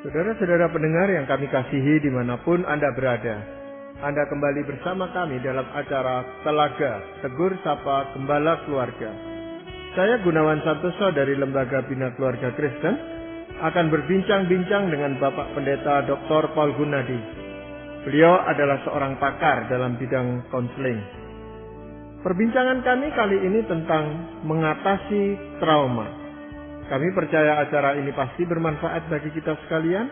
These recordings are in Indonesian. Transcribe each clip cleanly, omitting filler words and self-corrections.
Saudara-saudara pendengar yang kami kasihi dimanapun Anda berada, Anda kembali bersama kami dalam acara Telaga Tegur Sapa Gembala Keluarga. Saya Gunawan Santoso dari Lembaga Bina Keluarga Kristen akan berbincang-bincang dengan Bapak Pendeta Dr. Paul Gunadi. Beliau adalah seorang pakar dalam bidang konseling. Perbincangan kami kali ini tentang mengatasi trauma. Kami percaya acara ini pasti bermanfaat bagi kita sekalian.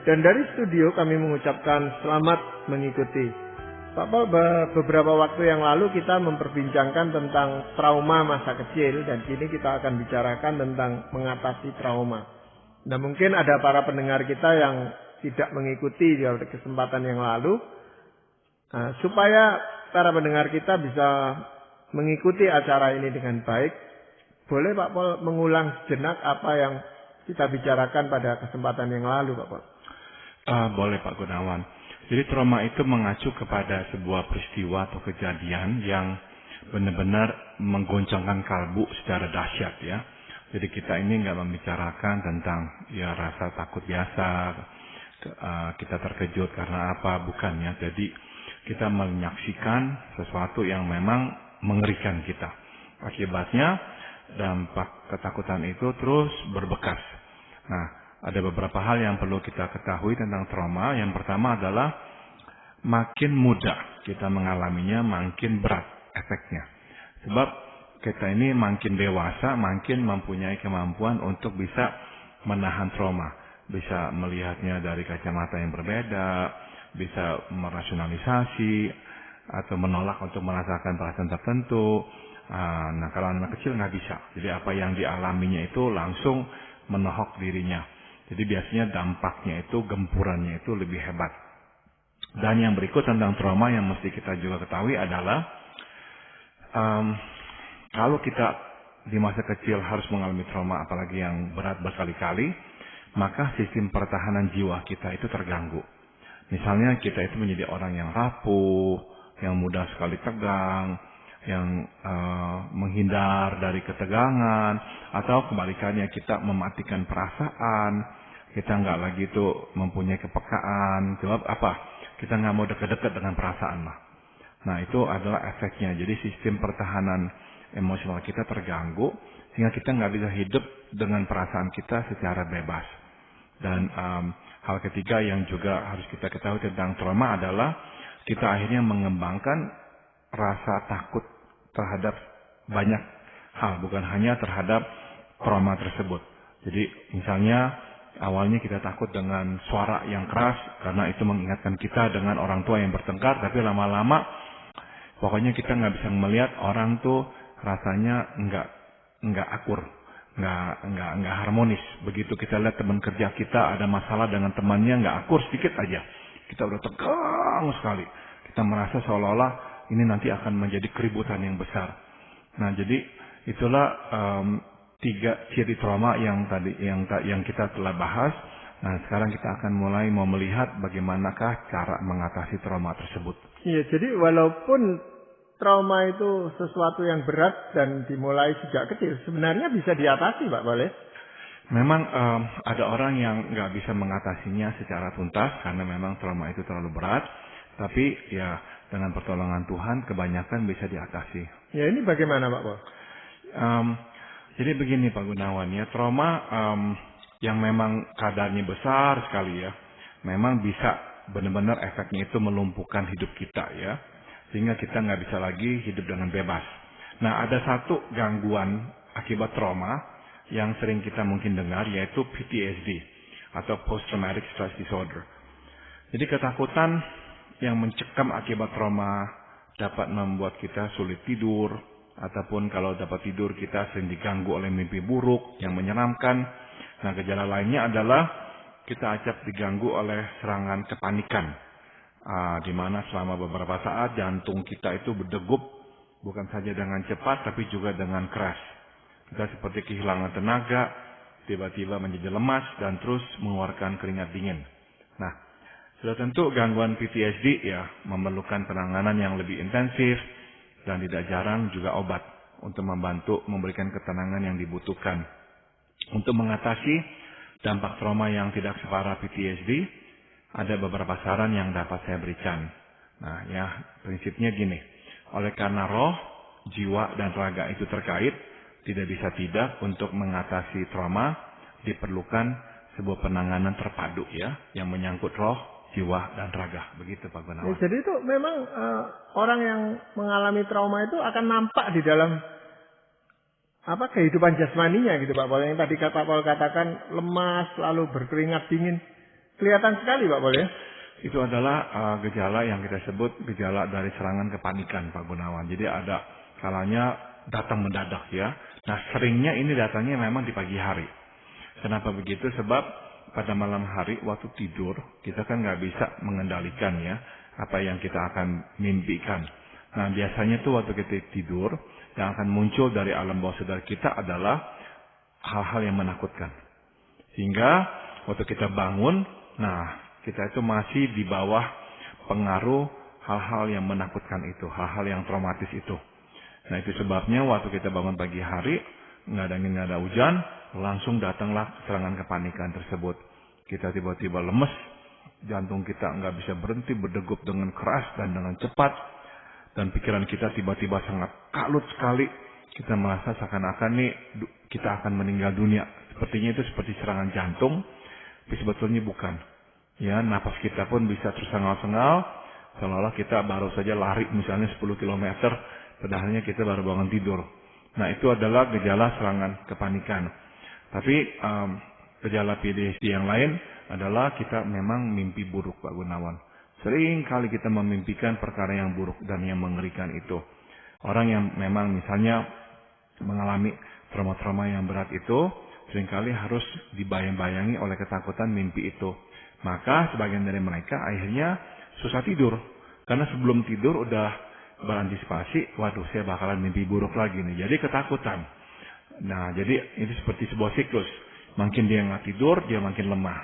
Dan dari studio kami mengucapkan selamat mengikuti. Pak Paul, beberapa waktu yang lalu kita memperbincangkan tentang trauma masa kecil. Dan kini kita akan bicarakan tentang mengatasi trauma. Nah, mungkin ada para pendengar kita yang tidak mengikuti di kesempatan yang lalu. Supaya para pendengar kita bisa mengikuti acara ini dengan baik, boleh Pak Paul mengulang sejenak apa yang kita bicarakan pada kesempatan yang lalu, Pak Paul? Boleh Pak Gunawan. Jadi trauma itu mengacu kepada sebuah peristiwa atau kejadian yang benar-benar menggoncangkan kalbu secara dahsyat ya. Jadi kita ini nggak membicarakan tentang ya rasa takut biasa, kita terkejut karena apa, bukan ya. Jadi kita menyaksikan sesuatu yang memang mengerikan kita. Akibatnya dampak ketakutan itu terus berbekas. Nah, ada beberapa hal yang perlu kita ketahui tentang trauma. Yang pertama adalah makin mudah kita mengalaminya, makin berat efeknya. Sebab kita ini makin dewasa, makin mempunyai kemampuan untuk bisa menahan trauma. Bisa melihatnya dari kacamata yang berbeda, bisa merasionalisasi, atau menolak untuk merasakan perasaan tertentu. Nah, kalau anak kecil nggak bisa. Jadi apa yang dialaminya itu langsung menohok dirinya. Jadi biasanya dampaknya itu, gempurannya itu lebih hebat. Dan yang berikut tentang trauma yang mesti kita juga ketahui adalah kalau kita di masa kecil harus mengalami trauma, apalagi yang berat berkali-kali, maka sistem pertahanan jiwa kita itu terganggu. Misalnya kita itu menjadi orang yang rapuh, yang mudah sekali tegang, yang menghindar dari ketegangan, atau kebalikannya kita mematikan perasaan, kita nggak lagi itu mempunyai kepekaan. Sebab apa? Kita nggak mau dekat-dekat dengan perasaan lah. Nah, itu adalah efeknya. Jadi sistem pertahanan emosional kita terganggu, sehingga kita nggak bisa hidup dengan perasaan kita secara bebas. Dan hal ketiga yang juga harus kita ketahui tentang trauma adalah kita akhirnya mengembangkan rasa takut terhadap banyak hal, bukan hanya terhadap trauma tersebut. Jadi misalnya awalnya kita takut dengan suara yang keras karena itu mengingatkan kita dengan orang tua yang bertengkar, tapi lama-lama pokoknya kita nggak bisa melihat orang tuh rasanya nggak akur, nggak harmonis. Begitu kita lihat teman kerja kita ada masalah dengan temannya nggak akur sedikit aja, kita udah tegang sekali. Kita merasa seolah-olah ini nanti akan menjadi keributan yang besar. Nah, jadi itulah 3 ciri trauma yang kita telah bahas. Nah, sekarang kita akan mulai mau melihat bagaimanakah cara mengatasi trauma tersebut. Iya, jadi walaupun trauma itu sesuatu yang berat dan dimulai sejak kecil, sebenarnya bisa diatasi, Pak, boleh? Memang ada orang yang nggak bisa mengatasinya secara tuntas karena memang trauma itu terlalu berat. Tapi ya dengan pertolongan Tuhan kebanyakan bisa diatasi. Ya, ini bagaimana Pak Paul? Jadi begini Pak Gunawan ya, trauma yang memang kadarnya besar sekali ya, memang bisa benar-benar efeknya itu melumpuhkan hidup kita ya, sehingga kita nggak bisa lagi hidup dengan bebas. Nah, ada satu gangguan akibat trauma yang sering kita mungkin dengar, yaitu PTSD atau Post Traumatic Stress Disorder. Jadi ketakutan yang mencekam akibat trauma dapat membuat kita sulit tidur, ataupun kalau dapat tidur kita sering diganggu oleh mimpi buruk yang menyeramkan. Nah, gejala lainnya adalah kita acap diganggu oleh serangan kepanikan, di mana selama beberapa saat jantung kita itu berdegup, bukan saja dengan cepat tapi juga dengan keras. Kita seperti kehilangan tenaga, tiba-tiba menjadi lemas dan terus mengeluarkan keringat dingin. Nah, sudah tentu gangguan PTSD ya memerlukan penanganan yang lebih intensif dan tidak jarang juga obat untuk membantu memberikan ketenangan yang dibutuhkan. Untuk mengatasi dampak trauma yang tidak separah PTSD, ada beberapa saran yang dapat saya berikan. Nah, ya prinsipnya gini, oleh karena roh, jiwa, dan raga itu terkait, tidak bisa tidak untuk mengatasi trauma, diperlukan sebuah penanganan terpadu ya, yang menyangkut roh, jiwa, dan raga. Begitu Pak Gunawan. Jadi itu memang orang yang mengalami trauma itu akan nampak di dalam kehidupan jasmaninya gitu Pak Pol. Yang tadi Pak Pol katakan lemas, lalu berkeringat dingin. Kelihatan sekali Pak Pol ya. Itu adalah gejala yang kita sebut gejala dari serangan kepanikan Pak Gunawan. Jadi ada kalanya datang mendadak ya. Nah seringnya ini datangnya memang di pagi hari. Kenapa begitu? Sebab pada malam hari waktu tidur kita kan nggak bisa mengendalikan ya apa yang kita akan mimpikan. Nah biasanya tuh waktu kita tidur yang akan muncul dari alam bawah sadar kita adalah hal-hal yang menakutkan. Sehingga waktu kita bangun, nah kita itu masih di bawah pengaruh hal-hal yang menakutkan itu, hal-hal yang traumatis itu. Nah itu sebabnya waktu kita bangun pagi hari, nggak ada angin, nggak ada hujan, langsung datanglah serangan kepanikan tersebut. Kita tiba-tiba lemes, jantung kita nggak bisa berhenti berdegup dengan keras dan dengan cepat. Dan pikiran kita tiba-tiba sangat kalut sekali. Kita merasa seakan-akan nih kita akan meninggal dunia. Sepertinya itu seperti serangan jantung, tapi sebetulnya bukan. Ya, napas kita pun bisa tersengal-sengal, seolah-olah kita baru saja lari misalnya 10 km, padahalnya kita baru bangun tidur. Nah, itu adalah gejala serangan kepanikan. Tapi gejala PTSD yang lain adalah kita memang mimpi buruk Pak Gunawan. Sering kali kita memimpikan perkara yang buruk dan yang mengerikan itu. Orang yang memang misalnya mengalami trauma-trauma yang berat itu, seringkali harus dibayang-bayangi oleh ketakutan mimpi itu. Maka sebagian dari mereka akhirnya susah tidur. Karena sebelum tidur udah berantisipasi, waduh saya bakalan mimpi buruk lagi nih. Jadi ketakutan. Nah jadi itu seperti sebuah siklus. Makin dia nggak tidur, dia makin lemah.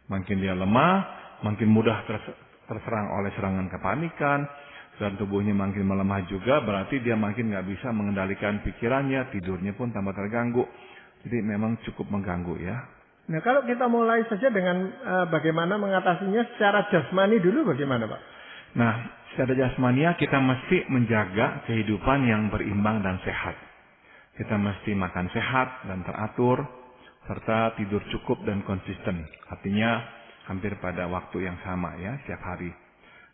Makin dia lemah, makin mudah terserang oleh serangan kepanikan, dan tubuhnya makin melemah juga, berarti dia makin nggak bisa mengendalikan pikirannya, tidurnya pun tambah terganggu. Jadi memang cukup mengganggu ya. Nah kalau kita mulai saja dengan bagaimana mengatasinya secara jasmani dulu bagaimana Pak? Nah secara jasmania kita mesti menjaga kehidupan yang berimbang dan sehat. Kita mesti makan sehat dan teratur, serta tidur cukup dan konsisten. Artinya hampir pada waktu yang sama ya setiap hari.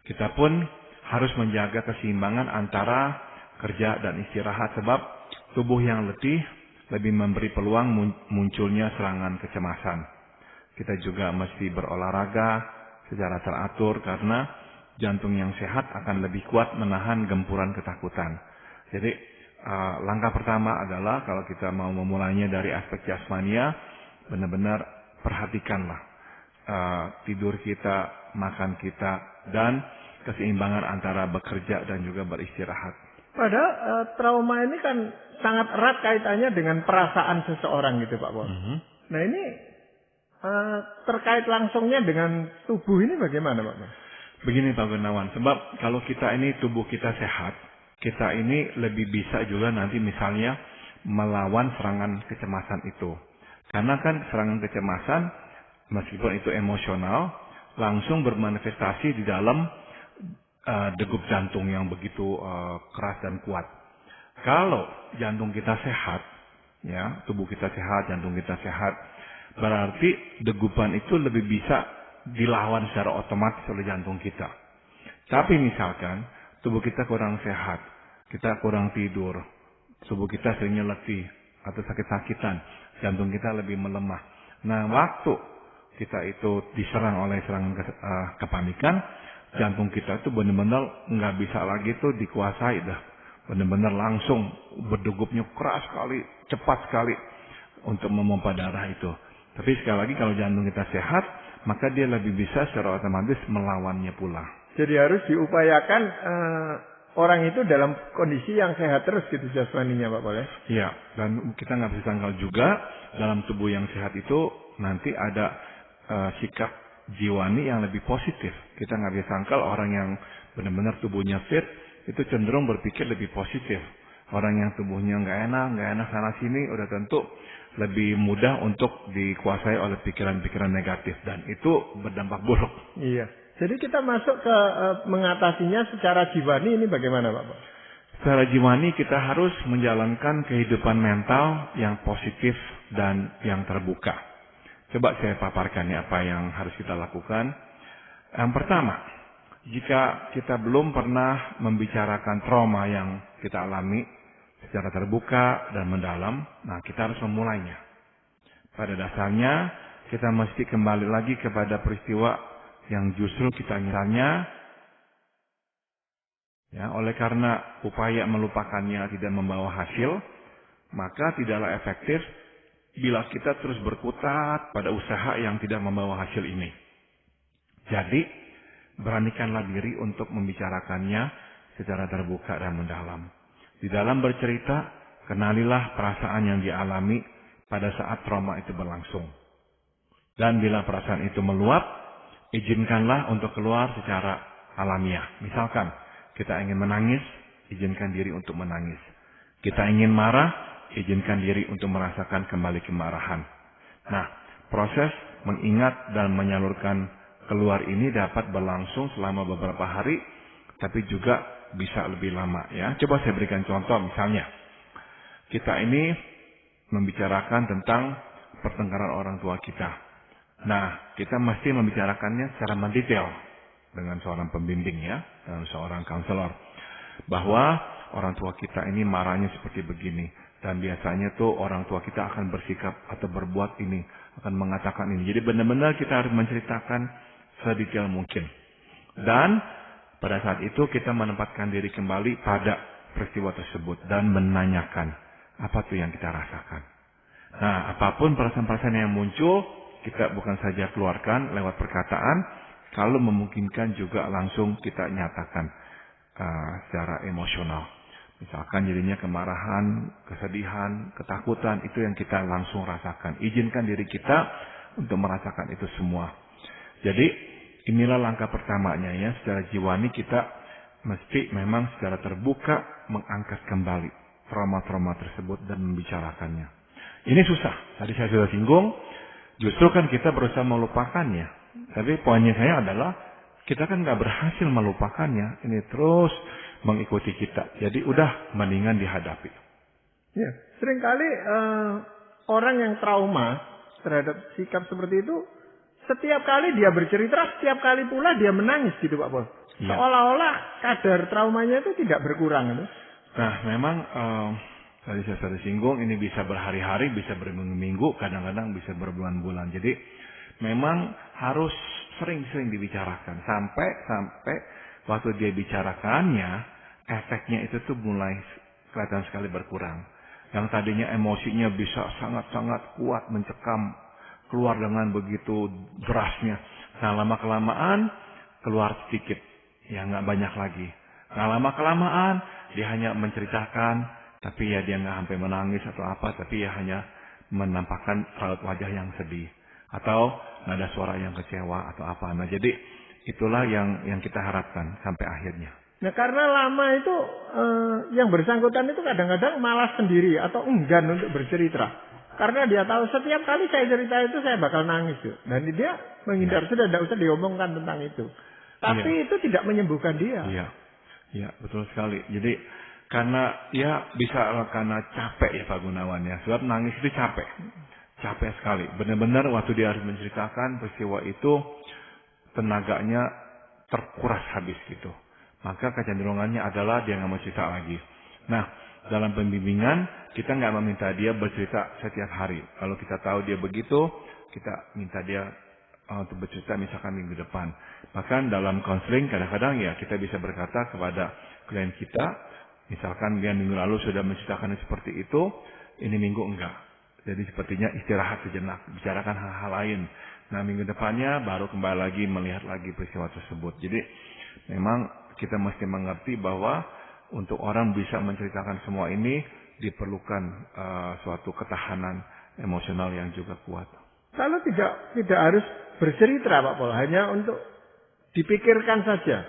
Kita pun harus menjaga keseimbangan antara kerja dan istirahat sebab tubuh yang letih lebih memberi peluang munculnya serangan kecemasan. Kita juga mesti berolahraga secara teratur karena jantung yang sehat akan lebih kuat menahan gempuran ketakutan. Jadi langkah pertama adalah kalau kita mau memulainya dari aspek jasmania, benar-benar perhatikanlah tidur kita, makan kita, dan keseimbangan antara bekerja dan juga beristirahat. Padahal trauma ini kan sangat erat kaitannya dengan perasaan seseorang gitu Pak Pol. Nah ini terkait langsungnya dengan tubuh ini bagaimana Pak Pol? Begini Pak Gunawan, sebab kalau kita ini tubuh kita sehat, kita ini lebih bisa juga nanti misalnya melawan serangan kecemasan itu. Karena kan serangan kecemasan meskipun itu emosional, langsung bermanifestasi di dalam degup jantung yang begitu keras dan kuat. Kalau jantung kita sehat, ya tubuh kita sehat, jantung kita sehat, berarti degupan itu lebih bisa dilawan secara otomatis oleh jantung kita. Tapi misalkan tubuh kita kurang sehat, kita kurang tidur, tubuh kita seringnya letih atau sakit-sakitan, jantung kita lebih melemah. Nah waktu kita itu diserang oleh serangan kepanikan, jantung kita itu benar-benar nggak bisa lagi tuh dikuasai dah. Benar-benar langsung berdegupnya keras sekali, cepat sekali untuk memompa darah itu. Tapi sekali lagi kalau jantung kita sehat, maka dia lebih bisa secara otomatis melawannya pula. Jadi harus diupayakan orang itu dalam kondisi yang sehat terus gitu jasmaninya Pak Pol ya? Iya, dan kita nggak bisa sangkal juga dalam tubuh yang sehat itu nanti ada sikap jiwani yang lebih positif. Kita nggak bisa sangkal orang yang benar-benar tubuhnya fit itu cenderung berpikir lebih positif. Orang yang tubuhnya nggak enak sana sini, udah tentu lebih mudah untuk dikuasai oleh pikiran-pikiran negatif dan itu berdampak buruk. Iya. Jadi kita masuk ke mengatasinya secara jiwani ini bagaimana Pak? Secara jiwani kita harus menjalankan kehidupan mental yang positif dan yang terbuka. Coba saya paparkan ya apa yang harus kita lakukan. Yang pertama, jika kita belum pernah membicarakan trauma yang kita alami secara terbuka dan mendalam, nah kita harus memulainya. Pada dasarnya, kita mesti kembali lagi kepada peristiwa yang justru kita nyerahnya. Ya, oleh karena upaya melupakannya tidak membawa hasil, maka tidaklah efektif bila kita terus berkutat pada usaha yang tidak membawa hasil ini. Jadi, beranikanlah diri untuk membicarakannya secara terbuka dan mendalam. Di dalam bercerita, kenalilah perasaan yang dialami pada saat trauma itu berlangsung. Dan bila perasaan itu meluap, izinkanlah untuk keluar secara alamiah. Misalkan, kita ingin menangis, izinkan diri untuk menangis. Kita ingin marah, izinkan diri untuk merasakan kembali kemarahan. Nah, proses mengingat dan menyalurkan keluar ini dapat berlangsung selama beberapa hari, tapi juga bisa lebih lama ya. Coba saya berikan contoh, misalnya kita ini membicarakan tentang pertengkaran orang tua kita. Nah, kita mesti membicarakannya secara mendetail dengan seorang pembimbing ya, dan seorang konselor, bahwa orang tua kita ini marahnya seperti begini, dan biasanya tuh orang tua kita akan bersikap atau berbuat ini, akan mengatakan ini. Jadi benar-benar kita harus menceritakan sedetail mungkin. Dan pada saat itu kita menempatkan diri kembali pada peristiwa tersebut dan menanyakan apa tuh yang kita rasakan. Nah, apapun perasaan-perasaan yang muncul, kita bukan saja keluarkan lewat perkataan, kalau memungkinkan juga langsung kita nyatakan secara emosional. Misalkan jadinya kemarahan, kesedihan, ketakutan, itu yang kita langsung rasakan. Izinkan diri kita untuk merasakan itu semua. Jadi inilah langkah pertamanya ya, secara jiwani kita mesti memang secara terbuka mengangkat kembali trauma-trauma tersebut dan membicarakannya. Ini susah, tadi saya sudah singgung, justru kan kita berusaha melupakannya. Tapi poinnya saya adalah kita kan nggak berhasil melupakannya, ini terus mengikuti kita. Jadi udah mendingan dihadapi. Ya, seringkali orang yang trauma terhadap sikap seperti itu, setiap kali dia bercerita, setiap kali pula dia menangis gitu Pak Pol. Ya. Seolah-olah kadar traumanya itu tidak berkurang. Itu. Nah memang tadi saya sudah singgung, ini bisa berhari-hari, bisa berminggu-minggu, kadang-kadang bisa berbulan-bulan. Jadi memang harus sering-sering dibicarakan. Sampai waktu dia bicarakannya, efeknya itu tuh mulai kelihatan sekali berkurang. Yang tadinya emosinya bisa sangat-sangat kuat, mencekam, keluar dengan begitu derasnya. Nah lama-kelamaan keluar sedikit, ya nggak banyak lagi. Nah lama-kelamaan dia hanya menceritakan, tapi ya dia nggak sampai menangis atau apa, tapi ya hanya menampakkan raut wajah yang sedih atau nada suara yang kecewa atau apa. Nah jadi itulah yang kita harapkan sampai akhirnya. Nah karena lama itu yang bersangkutan itu kadang-kadang malas sendiri atau enggan untuk bercerita. Karena dia tahu setiap kali saya cerita itu saya bakal nangis. Dan dia menghindar, sudah tidak usah diomongkan tentang itu. Tapi itu tidak menyembuhkan dia. Iya, betul sekali. Jadi karena bisa karena capek ya Pak Gunawan ya. Sebab nangis itu capek. Capek sekali. Benar-benar waktu dia harus menceritakan peristiwa itu, tenaganya terkuras habis gitu. Maka kecenderungannya adalah dia nggak mau cerita lagi. Nah, dalam pembimbingan, kita nggak meminta dia bercerita setiap hari. Kalau kita tahu dia begitu, kita minta dia untuk bercerita misalkan minggu depan. Bahkan dalam konseling kadang-kadang ya kita bisa berkata kepada klien kita, misalkan dia minggu lalu sudah menceritakan seperti itu, ini minggu enggak. Jadi sepertinya istirahat sejenak, bicarakan hal-hal lain. Nah minggu depannya baru kembali lagi melihat lagi peristiwa tersebut. Jadi memang kita mesti mengerti bahwa untuk orang bisa menceritakan semua ini diperlukan suatu ketahanan emosional yang juga kuat. Kalau tidak harus bercerita Pak Pol, hanya untuk dipikirkan saja.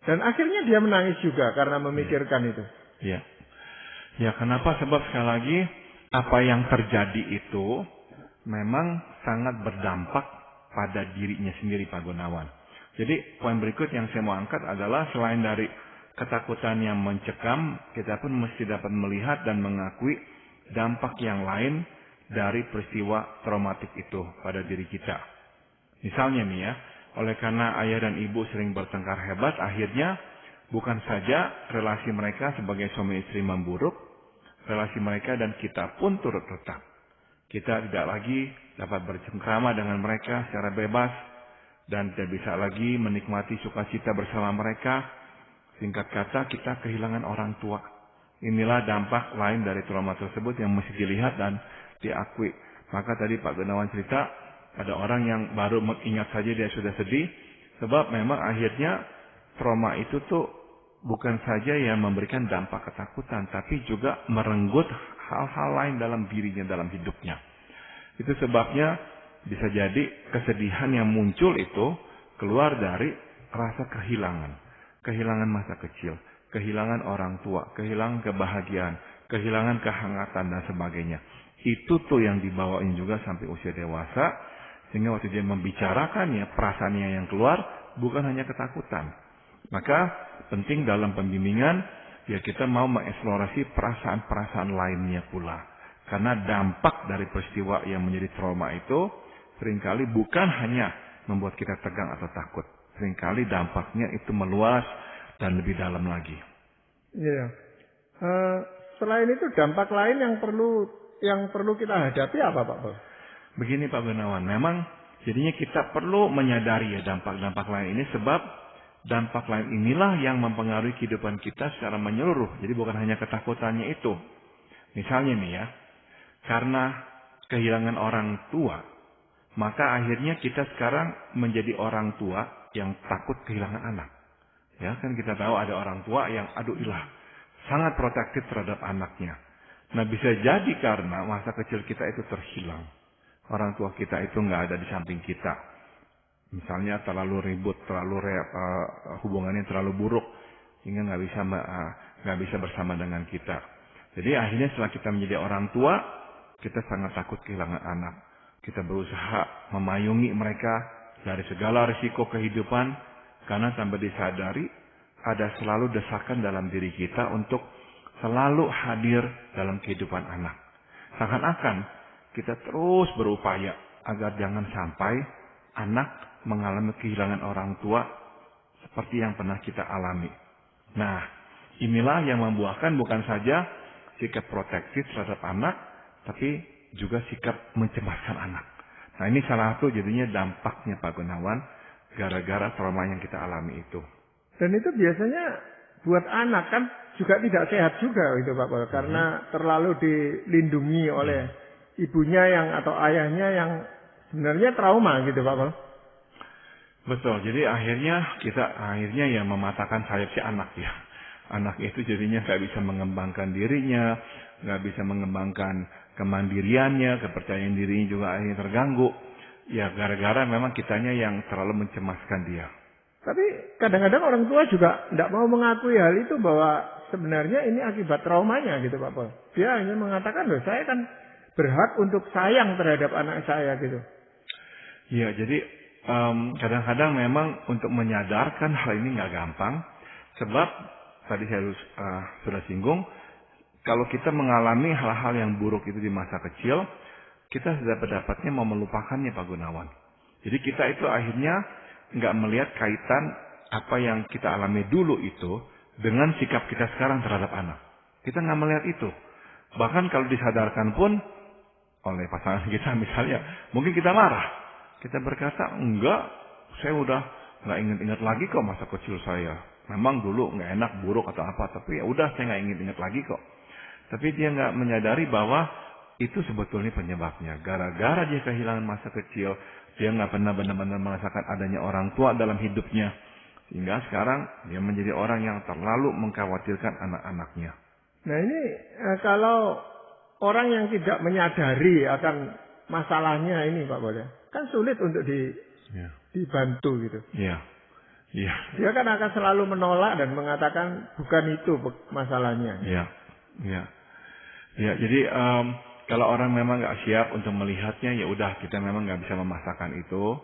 Dan akhirnya dia menangis juga karena memikirkan itu. Iya. Ya, kenapa? Sebab sekali lagi apa yang terjadi itu memang sangat berdampak pada dirinya sendiri, Pak Gunawan. Jadi poin berikut yang saya mau angkat adalah selain dari ketakutan yang mencekam, kita pun mesti dapat melihat dan mengakui dampak yang lain dari peristiwa traumatik itu pada diri kita. Misalnya nih ya, oleh karena ayah dan ibu sering bertengkar hebat, akhirnya bukan saja relasi mereka sebagai suami istri memburuk, relasi mereka dan kita pun turut retak. Kita tidak lagi dapat bercengkrama dengan mereka secara bebas dan tidak bisa lagi menikmati sukacita bersama mereka. Singkat kata, kita kehilangan orang tua. Inilah dampak lain dari trauma tersebut yang mesti dilihat dan diakui. Maka tadi Pak Gunawan cerita, ada orang yang baru mengingat saja dia sudah sedih, sebab memang akhirnya trauma itu tuh bukan saja yang memberikan dampak ketakutan, tapi juga merenggut hal-hal lain dalam dirinya, dalam hidupnya. Itu sebabnya bisa jadi kesedihan yang muncul itu keluar dari rasa kehilangan. Kehilangan masa kecil, kehilangan orang tua, kehilangan kebahagiaan, kehilangan kehangatan dan sebagainya. Itu tuh yang dibawain juga sampai usia dewasa, sehingga waktu dia membicarakannya, perasaannya yang keluar bukan hanya ketakutan. Maka penting dalam pembimbingan, ya kita mau mengeksplorasi perasaan-perasaan lainnya pula. Karena dampak dari peristiwa yang menjadi trauma itu seringkali bukan hanya membuat kita tegang atau takut. Seringkali dampaknya itu meluas dan lebih dalam lagi. Iya. Selain itu dampak lain yang perlu kita hadapi apa, Pak Paul? Begini Pak Gunawan, memang jadinya kita perlu menyadari ya dampak-dampak lain ini, sebab dampak lain inilah yang mempengaruhi kehidupan kita secara menyeluruh. Jadi bukan hanya ketakutannya itu. Misalnya nih ya, karena kehilangan orang tua, maka akhirnya kita sekarang menjadi orang tua yang takut kehilangan anak. Ya kan kita tahu ada orang tua yang sangat protektif terhadap anaknya. Nah bisa jadi karena masa kecil kita itu terhilang. Orang tua kita itu nggak ada di samping kita. Misalnya terlalu ribut, hubungannya terlalu buruk, sehingga nggak bisa bersama dengan kita. Jadi akhirnya setelah kita menjadi orang tua, kita sangat takut kehilangan anak. Kita berusaha memayungi mereka dari segala risiko kehidupan, karena tanpa disadari ada selalu desakan dalam diri kita untuk selalu hadir dalam kehidupan anak. Seakan-akan kita terus berupaya agar jangan sampai anak mengalami kehilangan orang tua seperti yang pernah kita alami. Nah, inilah yang membuahkan bukan saja sikap protektif terhadap anak, tapi juga sikap mencemaskan anak. Nah, ini salah satu jadinya dampaknya Pak Gunawan, gara-gara trauma yang kita alami itu. Dan itu biasanya buat anak kan juga tidak sehat juga itu Pak Paul, karena terlalu dilindungi oleh ibunya atau ayahnya yang sebenarnya trauma gitu Pak Paul. Betul, jadi akhirnya ya mematahkan sayap si anak ya. Anak itu jadinya nggak bisa mengembangkan dirinya, nggak bisa mengembangkan kemandiriannya, kepercayaan dirinya juga akhirnya terganggu. Ya gara-gara memang kitanya yang terlalu mencemaskan dia. Tapi kadang-kadang orang tua juga tidak mau mengakui hal itu, bahwa sebenarnya ini akibat traumanya gitu Pak Paul. Dia hanya mengatakan, loh saya kan berhak untuk sayang terhadap anak saya gitu. Iya, jadi kadang-kadang memang untuk menyadarkan hal ini nggak gampang. Sebab tadi saya sudah singgung, kalau kita mengalami hal-hal yang buruk itu di masa kecil, kita dapatnya mau melupakannya Pak Gunawan. Jadi kita itu akhirnya nggak melihat kaitan apa yang kita alami dulu itu dengan sikap kita sekarang terhadap anak. Kita nggak melihat itu. Bahkan kalau disadarkan pun oleh pasangan kita misalnya, mungkin kita marah. Kita berkata, enggak, saya udah nggak ingat-ingat lagi kok masa kecil saya. Memang dulu nggak enak, buruk atau apa, tapi ya udah saya nggak ingat-ingat lagi kok. Tapi dia nggak menyadari bahwa itu sebetulnya penyebabnya. Gara-gara dia kehilangan masa kecil, dia nggak pernah benar-benar merasakan adanya orang tua dalam hidupnya. Sehingga sekarang dia menjadi orang yang terlalu mengkhawatirkan anak-anaknya. Nah ini kalau orang yang tidak menyadari akan masalahnya ini Pak Boleh, kan sulit untuk dibantu gitu. Iya. Iya. Dia kan akan selalu menolak dan mengatakan bukan itu masalahnya. Iya. Iya. Ya, jadi kalau orang memang nggak siap untuk melihatnya, ya udah kita memang nggak bisa memaksakan itu.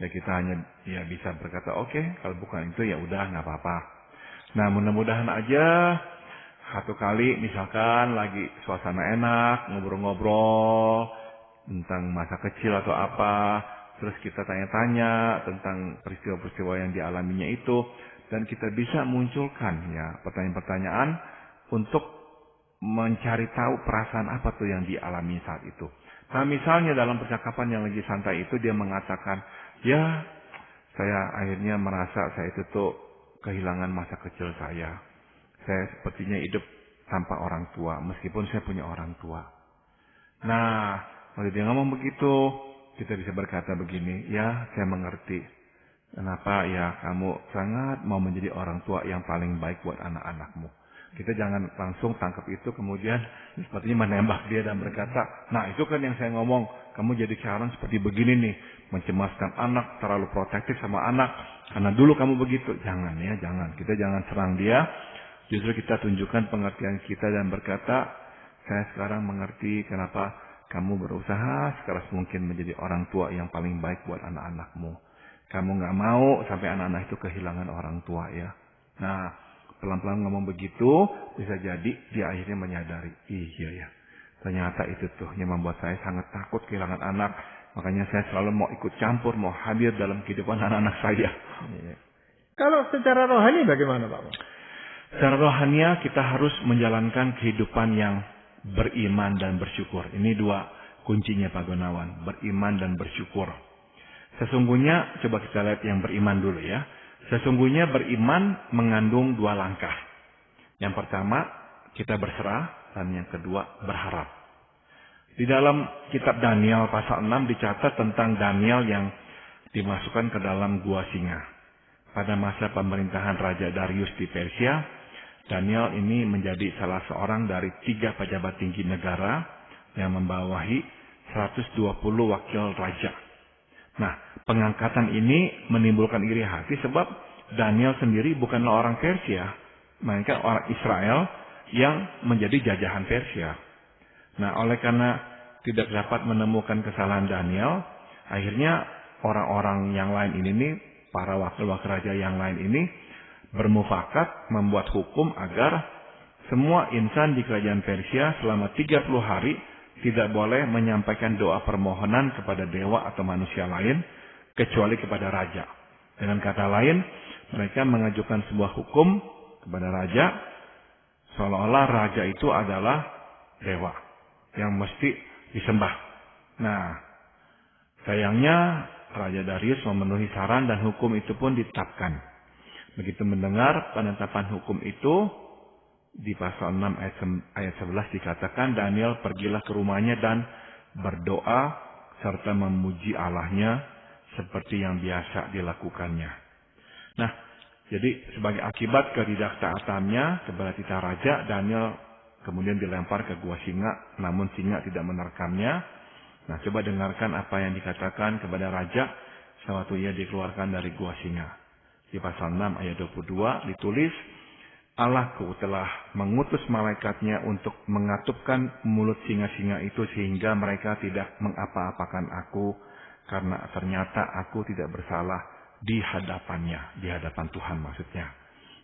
Ya kita hanya ya bisa berkata oke, kalau bukan itu ya udah nggak apa-apa. Nah mudah-mudahan aja satu kali misalkan lagi suasana enak, ngobrol-ngobrol tentang masa kecil atau apa, terus kita tanya-tanya tentang peristiwa-peristiwa yang dialaminya itu, dan kita bisa munculkan ya pertanyaan-pertanyaan untuk mencari tahu perasaan apa tuh yang dialami saat itu. Nah misalnya dalam percakapan yang lagi santai itu dia mengatakan, ya saya akhirnya merasa saya itu tuh kehilangan masa kecil saya. Saya sepertinya hidup tanpa orang tua, meskipun saya punya orang tua. Nah, kalau dia ngomong begitu, kita bisa berkata begini, ya saya mengerti. Kenapa ya kamu sangat mau menjadi orang tua yang paling baik buat anak-anakmu. Kita jangan langsung tangkap itu kemudian sepertinya menembak dia dan berkata, nah itu kan yang saya ngomong, kamu jadi sekarang seperti begini nih, mencemaskan anak, terlalu protektif sama anak, karena dulu kamu begitu. Jangan ya, jangan. Kita jangan serang dia, justru kita tunjukkan pengertian kita dan berkata, saya sekarang mengerti kenapa kamu berusaha sekeras mungkin menjadi orang tua yang paling baik buat anak-anakmu. Kamu nggak mau sampai anak-anak itu kehilangan orang tua ya. Nah, pelan-pelan ngomong begitu, bisa jadi dia akhirnya menyadari, iya ya, ternyata itu tuh yang membuat saya sangat takut kehilangan anak. Makanya saya selalu mau ikut campur, mau hadir dalam kehidupan anak-anak saya. Iya. Kalau secara rohani bagaimana Pak? Secara rohania kita harus menjalankan kehidupan yang beriman dan bersyukur. Ini dua kuncinya Pak Gunawan, beriman dan bersyukur. Sesungguhnya, coba kita lihat yang beriman dulu ya. Sesungguhnya beriman mengandung dua langkah. Yang pertama, kita berserah, dan yang kedua, berharap. Di dalam kitab Daniel pasal 6 dicatat tentang Daniel yang dimasukkan ke dalam gua singa. Pada masa pemerintahan Raja Darius di Persia, Daniel ini menjadi salah seorang dari 3 pejabat tinggi negara yang membawahi 120 wakil raja. Nah, pengangkatan ini menimbulkan iri hati sebab Daniel sendiri bukanlah orang Persia, melainkan orang Israel yang menjadi jajahan Persia. Nah, oleh karena tidak dapat menemukan kesalahan Daniel, akhirnya orang-orang yang lain ini nih, para wakil-wakil raja yang lain ini bermufakat membuat hukum agar semua insan di kerajaan Persia selama 30 hari tidak boleh menyampaikan doa permohonan kepada dewa atau manusia lain kecuali kepada raja. Dengan kata lain, mereka mengajukan sebuah hukum kepada raja seolah-olah raja itu adalah dewa yang mesti disembah. Nah, sayangnya Raja Darius memenuhi saran dan hukum itu pun ditetapkan. Begitu mendengar penetapan hukum itu, di pasal 6 ayat 11 dikatakan Daniel pergilah ke rumahnya dan berdoa serta memuji Allahnya seperti yang biasa dilakukannya. Nah, jadi sebagai akibat ketidaktaatannya kepada titah raja, Daniel kemudian dilempar ke gua singa, namun singa tidak menerkamnya. Nah, coba dengarkan apa yang dikatakan kepada raja sewaktu ia dikeluarkan dari gua singa. Di pasal 6 ayat 22 ditulis, Allahku telah mengutus malaikatnya untuk mengatupkan mulut singa-singa itu sehingga mereka tidak mengapa-apakan aku, karena ternyata aku tidak bersalah di hadapannya, di hadapan Tuhan maksudnya.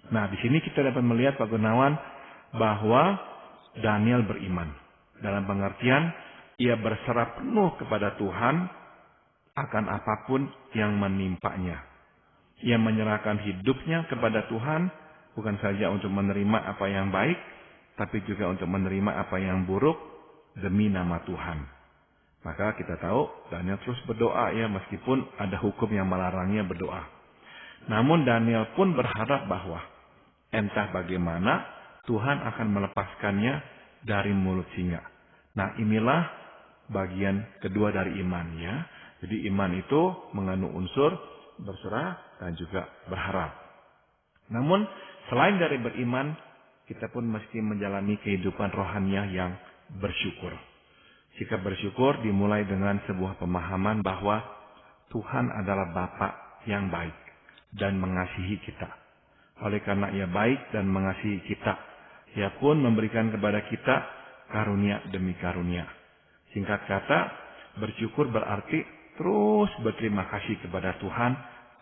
Nah, di sini kita dapat melihat Pak Gunawan bahwa Daniel beriman. Dalam pengertian, ia berserah penuh kepada Tuhan akan apapun yang menimpanya. Ia menyerahkan hidupnya kepada Tuhan, bukan saja untuk menerima apa yang baik, tapi juga untuk menerima apa yang buruk demi nama Tuhan. Maka kita tahu Daniel terus berdoa ya, meskipun ada hukum yang melarangnya berdoa. Namun Daniel pun berharap bahwa entah bagaimana Tuhan akan melepaskannya dari mulut singa. Nah, inilah bagian kedua dari iman ya. Jadi iman itu mengandung unsur berserah dan juga berharap. Namun selain dari beriman, kita pun mesti menjalani kehidupan rohaniah yang bersyukur. Sikap bersyukur dimulai dengan sebuah pemahaman bahwa Tuhan adalah Bapa yang baik dan mengasihi kita. Oleh karena Ia baik dan mengasihi kita, Ia pun memberikan kepada kita karunia demi karunia. Singkat kata, bersyukur berarti terus berterima kasih kepada Tuhan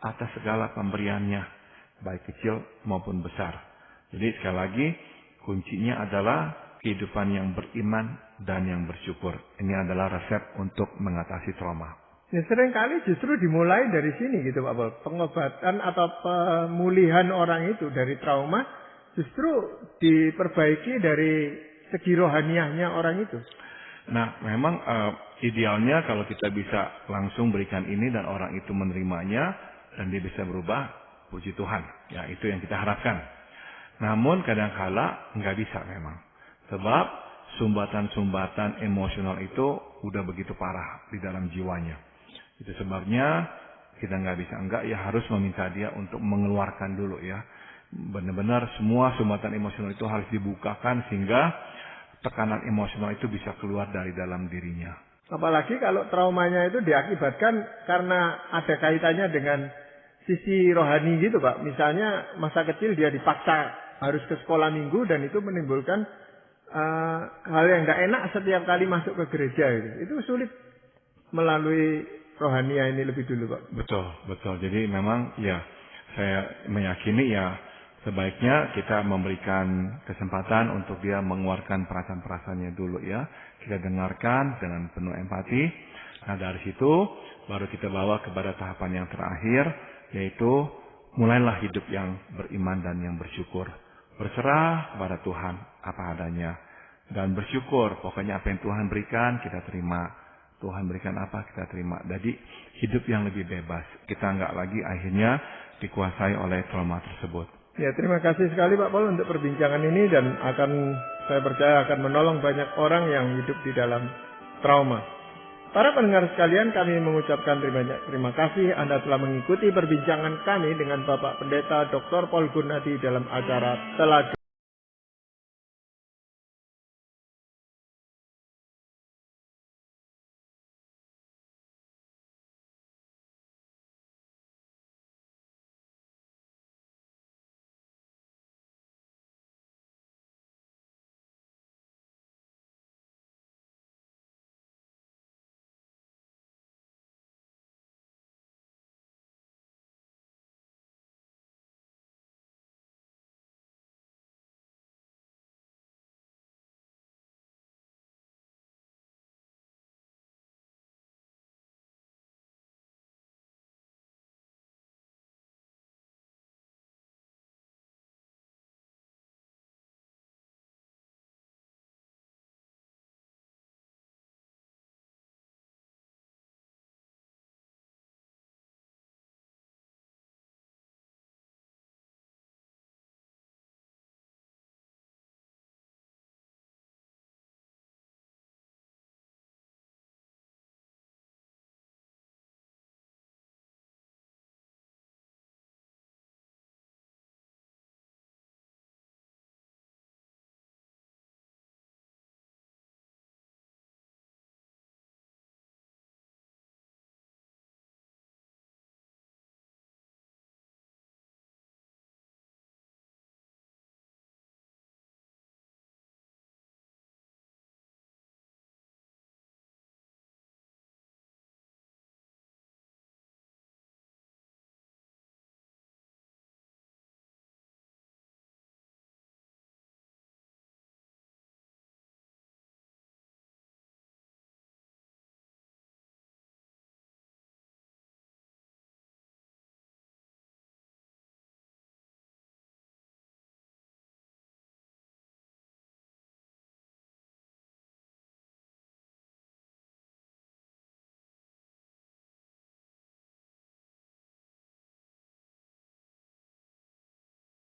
atas segala pemberiannya, baik kecil maupun besar. Jadi sekali lagi, kuncinya adalah kehidupan yang beriman dan yang bersyukur. Ini adalah resep untuk mengatasi trauma. Ya, seringkali justru dimulai dari sini gitu Pak Pol. Pengobatan atau pemulihan orang itu dari trauma justru diperbaiki dari segi rohaniahnya orang itu. Nah, memang idealnya kalau kita bisa langsung berikan ini dan orang itu menerimanya dan dia bisa berubah, puji Tuhan. Ya, itu yang kita harapkan. Namun kadang-kala nggak bisa memang. Sebab sumbatan-sumbatan emosional itu udah begitu parah di dalam jiwanya. Itu sebabnya kita nggak bisa enggak ya harus meminta dia untuk mengeluarkan dulu ya. Benar-benar semua sumbatan emosional itu harus dibukakan sehingga tekanan emosional itu bisa keluar dari dalam dirinya. Apalagi kalau traumanya itu diakibatkan karena ada kaitannya dengan sisi rohani gitu Pak. Misalnya masa kecil dia dipaksa harus ke sekolah minggu dan itu menimbulkan hal yang tidak enak setiap kali masuk ke gereja itu. Itu sulit melalui rohania ini lebih dulu Pak. Betul. Jadi memang ya saya meyakini ya sebaiknya kita memberikan kesempatan untuk dia mengeluarkan perasaan-perasaannya dulu ya. Kita dengarkan dengan penuh empati. Nah dari situ baru kita bawa kepada tahapan yang terakhir, yaitu mulailah hidup yang beriman dan yang bersyukur. Berserah kepada Tuhan apa adanya. Dan bersyukur, pokoknya apa yang Tuhan berikan kita terima. Tuhan berikan apa kita terima. Jadi hidup yang lebih bebas. Kita nggak lagi akhirnya dikuasai oleh trauma tersebut. Ya, terima kasih sekali Pak Paul untuk perbincangan ini dan saya percaya akan menolong banyak orang yang hidup di dalam trauma. Para pendengar sekalian, kami mengucapkan terima kasih Anda telah mengikuti perbincangan kami dengan Bapak Pendeta Dr. Paul Gurnadi dalam acara Telaga.